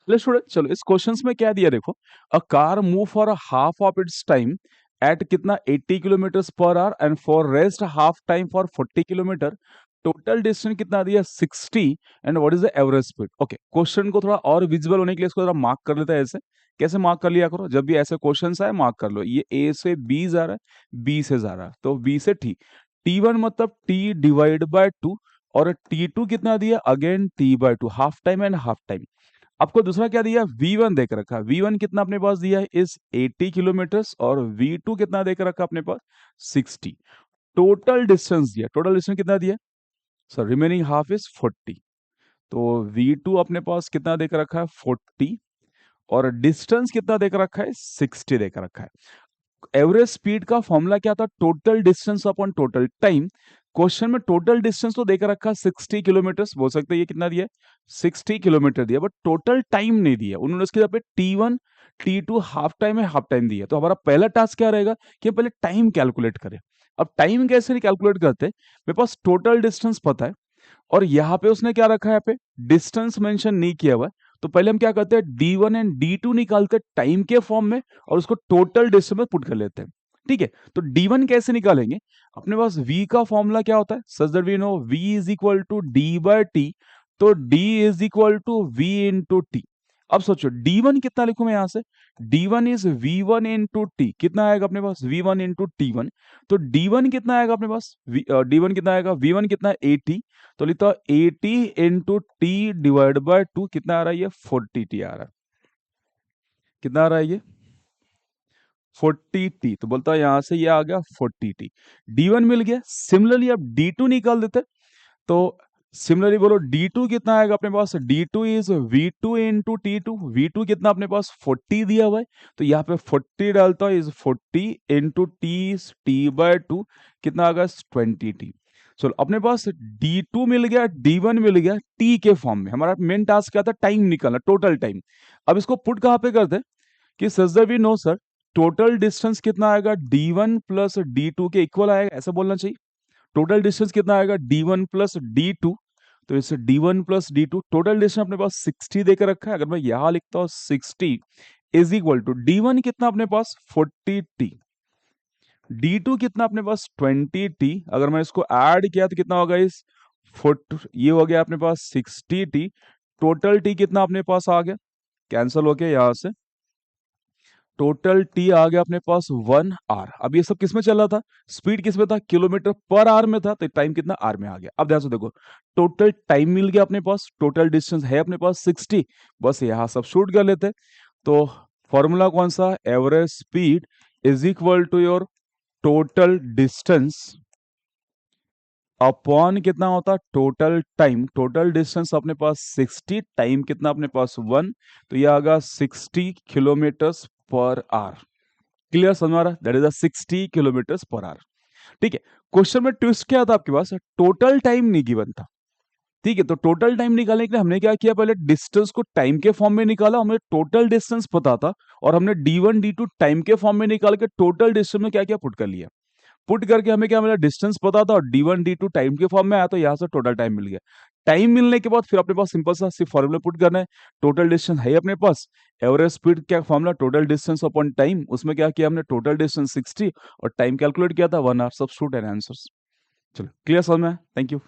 चलो स्टूडेंट, चलो इस क्वेश्चंस में क्या दिया देखो। A car move for half of its time at कितना 80 kilometre per hour and for rest half time for 40 kilometre. Total distance कितना दिया 60 and what is the average speed. Okay, question को थोड़ा और विजिबल होने के लिए इसको थोड़ा मार्क कर लेते हैं। ऐसे कैसे मार्क कर लिया करो, जब भी ऐसे क्वेश्चन आए मार्क कर लो। ये ए से बी जा रहा है, बी से जा रहा है, तो बी से टी। T1 मतलब टी डिवाइड बाय टू, और T2 कितना दिया again T by two, half time and half time. आपको दूसरा क्या दिया V1 देकर रखा है। V1 कितना अपने पास दिया है इस 80 किलोमीटर्स, और V2 कितना देकर रखा अपने पास 60। टोटल डिस्टेंस दिया, टोटल डिस्टेंस कितना दिया सर, रिमेनिंग हाफ इज 40। तो V2 अपने पास कितना देकर रखा है 40, और डिस्टेंस कितना देकर रखा है 60 देकर रखा है। एवरेज स्पीड का फॉर्मूला क्या था, total distance upon total time. Question में टोटल डिस्टेंस तो देकर रखा 60 किलोमीटर, बोल सकते हैं ये कितना दिया 60 किलोमीटर दिया, बट टोटल टाइम नहीं दिया उन्होंने। उसके यहाँ पे T1 T2 हाफ टाइम है, हाफ टाइम दिया। तो हमारा पहला टास्क क्या रहेगा कि पहले टाइम कैलकुलेट करें। अब टाइम कैसे कैलकुलेट करते हैं, मेरे पास टोटल डिस्टेंस पता है, और यहाँ पे उसने क्या रखा है, यहाँ पे डिस्टेंस मेंशन नहीं किया हुआ है। तो पहले हम क्या करते हैं D1 एंड D2 निकालते हैं टाइम के फॉर्म में, और उसको टोटल डिस्टेंस में पुट कर लेते हैं। ठीक है, तो D1 कैसे निकालेंगे, अपने पास V का फॉर्मूला क्या होता है, such that we know V is equal to D by T। तो D is equal to V into T. अब सोचो D1 कितना लिखूं मैं यहां से, D1 is V1 into T. कितना आएगा अपने पास V1 इंटू T1। तो D1 कितना आएगा अपने पास, D1 कितना आएगा, V1 कितना है 80। तो लिखता हूं 80 into T divide by two, कितना आ रहा है ये 40 टी आ रहा है। कितना आ रहा है ये 40 टी। तो बोलता है यहां से ये आ गया 40 टी। D1 मिल गया। सिमिलरली अब D2 निकाल देते। तो सिमिलरली बोलो D2 कितना आएगा अपने पास, D2 is V2 into T2। V2 कितना अपने पास 40 दिया हुआ है, तो यहाँ पे 40 डालता है, is 40 into T by two, कितना आ गया 20 टी। चलो अपने पास D2 मिल गया, D1 मिल गया, टी के फॉर्म में। हमारा मेन टास्क क्या था, टाइम निकालना, टोटल टाइम। अब इसको पुट कहां पे करते हैं कि sir we know sir total distance कितना आएगा D1 प्लस D2 के इक्वल आएगा, ऐसा बोलना चाहिए। टोटल डिस्टेंस कितना आएगा D1 प्लस D2। तो इससे D1 plus D2, total distance अपने पास 60 देकर रखा है। अगर मैं यहां लिखता हूं 60 इज इक्वल टू D1 कितना अपने पास 40 टी, D2 कितना अपने पास 20 टी। अगर मैं इसको ऐड किया तो कितना होगा इस 40, ये हो गया अपने पास 60 टी। टोटल टी कितना अपने पास आ गया, कैंसिल हो गया यहां से। टोटल टी आ गया अपने पास 1 आवर। अब ये सब किस में चल रहा था, स्पीड किस में था, किलोमीटर पर आवर में था, तो टाइम कितना आर में आ गया। अब ध्यान से देखो, टोटल टाइम मिल गया अपने पास, टोटल डिस्टेंस है अपने पास 60। बस यहाँ सब शूट कर लेते। तो फॉर्मूला कौन सा, average speed is equal to your total distance upon कितना होता है टोटल टाइम। टोटल डिस्टेंस अपने पास 60, टाइम कितना अपने पास 1, तो ये आ गया 60 किलोमीटर पर आवर। क्लियर समझ आ रहा है, that is 60 kilometre per our. ठीक है, क्वेश्चन में ट्विस्ट क्या था आपके पास, टोटल टाइम नहीं गिवन था। ठीक है, तो टोटल टाइम निकालने के लिए हमने क्या किया, पहले डिस्टेंस को टाइम के फॉर्म में निकाला, हमें टोटल डिस्टेंस पता था, और हमने D1 D2 टाइम के फॉर्म में निकाल के टोटल डिस्टेंस में क्या क्या पुट कर लिया। पुट करके हमें क्या मिला, डिस्टेंस पता था, और D1 D2 टाइम के फॉर्म में आया, तो यहां से टोटल टाइम मिल गया। टाइम मिलने के बाद फिर अपने पास सिंपल सा सिर्फ फॉर्मूला पुट करना है। टोटल डिस्टेंस है अपने पास, एवरेज स्पीड क्या formula, total distance upon time. उसमें क्या किया हमने, टोटल डिस्टेंस 60 और टाइम कैलकुलेट किया था 1 आवर। Substitute and answers. चलो क्लियर समझ में, थैंक यू।